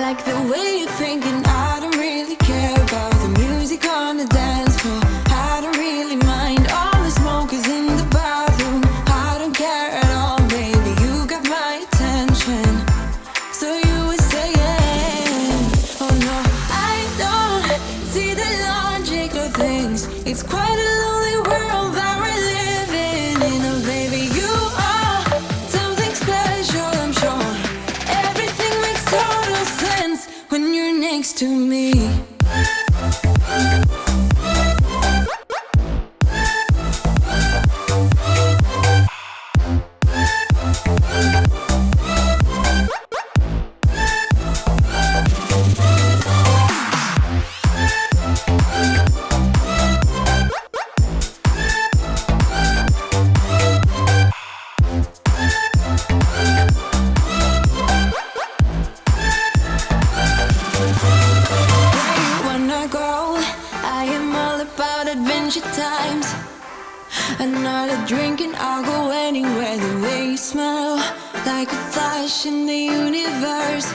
like the way you're thinking. I don't really care about the music on the dance floor. I don't really mind all the smokers in the bathroom. I don't care at all, baby, you got my attention. So you were saying, oh no, I don't see the logic of things. It's quite a lonely world that we're living in. Oh baby, you are something special, I'm sure. Everything makes total sense when you're next to me. Times another drink and I'll go anywhere. The way you smell, like a flash in the universe.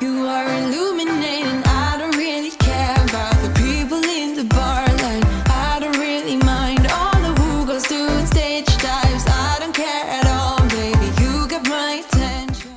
You are illuminating. I don't really care about the people in the bar line. I don't really mind all the who goes doing stage dives. I don't care at all, baby, you got my attention.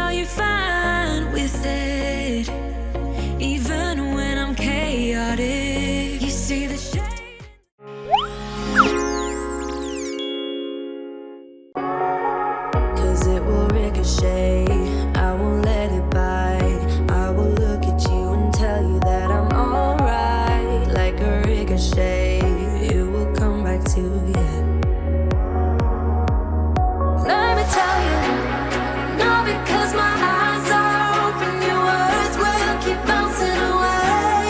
tell you're fine with it, even when I'm chaotic. You see the shade. 'Cause it will ricochet, I won't let it bite. I will look at you and tell you that I'm alright. Like a ricochet, it will come back to you. Let me tell you, not because my eyes are open, your words will keep bouncing away.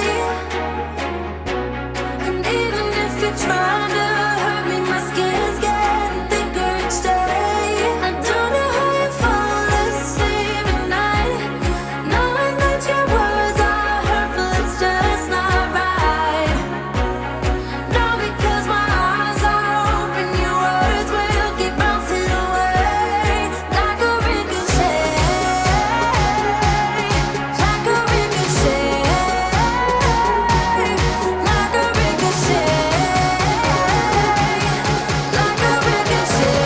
And even if you're trying to hurt me, my skin's getting thicker each day. I don't know how you fall asleep at night, knowing that your words are hurtful, it's just not right. No, because my eyes are open, your words will keep bouncing away. Like a ricochet, like a ricochet, like a ricochet, like a ricochet.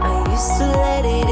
I used to let it